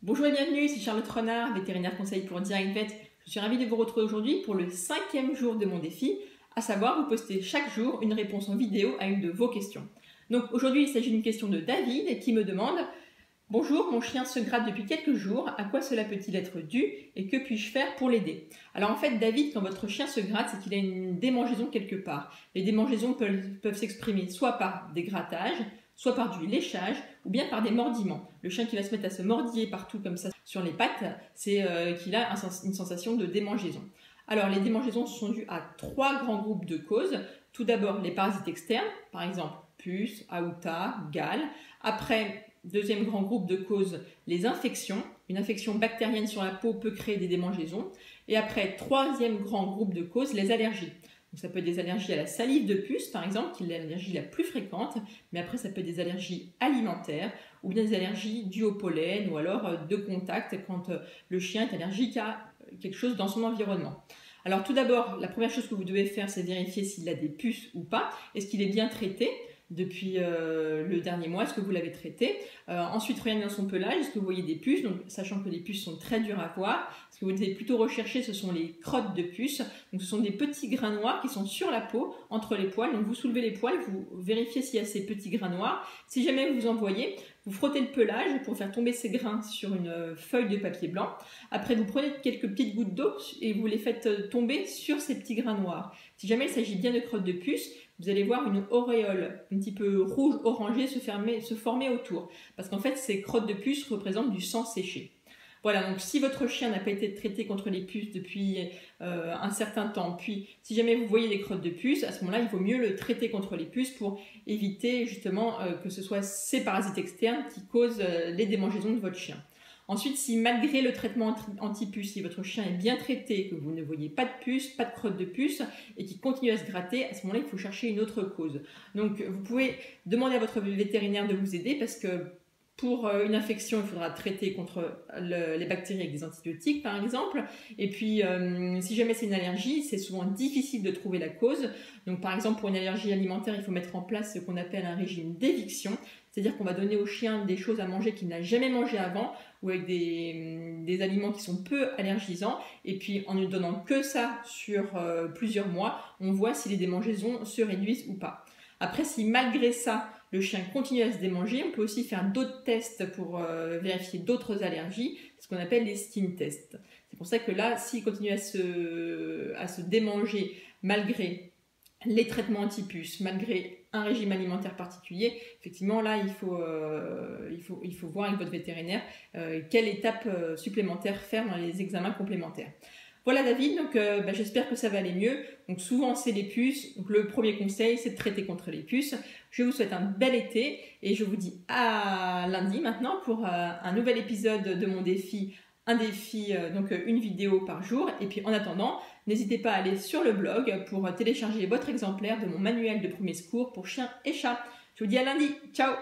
Bonjour et bienvenue, c'est Charlotte Renard, vétérinaire conseil pour Direct Vet. Je suis ravie de vous retrouver aujourd'hui pour le 5e jour de mon défi, à savoir vous postez chaque jour une réponse en vidéo à une de vos questions. Donc aujourd'hui il s'agit d'une question de David qui me demande « Bonjour, mon chien se gratte depuis quelques jours, à quoi cela peut-il être dû et que puis-je faire pour l'aider ?» Alors en fait David, quand votre chien se gratte, c'est qu'il a une démangeaison quelque part. Les démangeaisons peuvent s'exprimer soit par des grattages, soit par du léchage ou bien par des mordillements. Le chien qui va se mettre à se mordiller partout comme ça sur les pattes, c'est qu'il a une sensation de démangeaison. Alors les démangeaisons sont dues à 3 grands groupes de causes. Tout d'abord les parasites externes, par exemple puces, aouta, gale. Après, deuxième grand groupe de causes, les infections. Une infection bactérienne sur la peau peut créer des démangeaisons. Et après, troisième grand groupe de causes, les allergies. Donc ça peut être des allergies à la salive de puce, par exemple, qui est l'allergie la plus fréquente, mais après ça peut être des allergies alimentaires ou bien des allergies dues au pollen ou alors de contact quand le chien est allergique à quelque chose dans son environnement. Alors tout d'abord, la première chose que vous devez faire, c'est vérifier s'il a des puces ou pas. Est-ce qu'il est bien traité depuis le dernier mois, est-ce que vous l'avez traité? Ensuite, regardez dans son pelage, est-ce que vous voyez des puces? Donc, sachant que les puces sont très dures à voir, ce que vous devez plutôt rechercher, ce sont les crottes de puces. Donc, ce sont des petits grains noirs qui sont sur la peau, entre les poils. Donc, vous soulevez les poils, vous vérifiez s'il y a ces petits grains noirs. Si jamais vous en voyez, vous frottez le pelage pour faire tomber ces grains sur une feuille de papier blanc. Après, vous prenez quelques petites gouttes d'eau et vous les faites tomber sur ces petits grains noirs. Si jamais il s'agit bien de crottes de puces, vous allez voir une auréole un petit peu rouge-orangée se former autour. Parce qu'en fait, ces crottes de puces représentent du sang séché. Voilà, donc si votre chien n'a pas été traité contre les puces depuis un certain temps, puis si jamais vous voyez des crottes de puces, à ce moment-là, il vaut mieux le traiter contre les puces pour éviter justement que ce soit ces parasites externes qui causent les démangeaisons de votre chien. Ensuite, si malgré le traitement anti-puce, si votre chien est bien traité, que vous ne voyez pas de puce, pas de crotte de puce et qu'il continue à se gratter, à ce moment-là, il faut chercher une autre cause. Donc, vous pouvez demander à votre vétérinaire de vous aider parce que pour une infection, il faudra traiter contre les bactéries avec des antibiotiques, par exemple. Et puis, si jamais c'est une allergie, c'est souvent difficile de trouver la cause. Donc, par exemple, pour une allergie alimentaire, il faut mettre en place ce qu'on appelle un régime d'éviction. C'est-à-dire qu'on va donner au chien des choses à manger qu'il n'a jamais mangé avant ou avec des aliments qui sont peu allergisants. Et puis, en ne donnant que ça sur plusieurs mois, on voit si les démangeaisons se réduisent ou pas. Après, si malgré ça, le chien continue à se démanger, on peut aussi faire d'autres tests pour vérifier d'autres allergies, ce qu'on appelle les skin tests. C'est pour ça que là, s'il continue à se démanger malgré les traitements anti-puces, malgré un régime alimentaire particulier, effectivement là il faut voir avec votre vétérinaire quelle étape supplémentaire faire dans les examens complémentaires. Voilà David, donc j'espère que ça va aller mieux. Donc souvent c'est les puces, donc le premier conseil c'est de traiter contre les puces. Je vous souhaite un bel été et je vous dis à lundi maintenant pour un nouvel épisode de mon défi. Un défi, donc une vidéo par jour. Et puis en attendant, n'hésitez pas à aller sur le blog pour télécharger votre exemplaire de mon manuel de premiers secours pour chiens et chats. Je vous dis à lundi, ciao!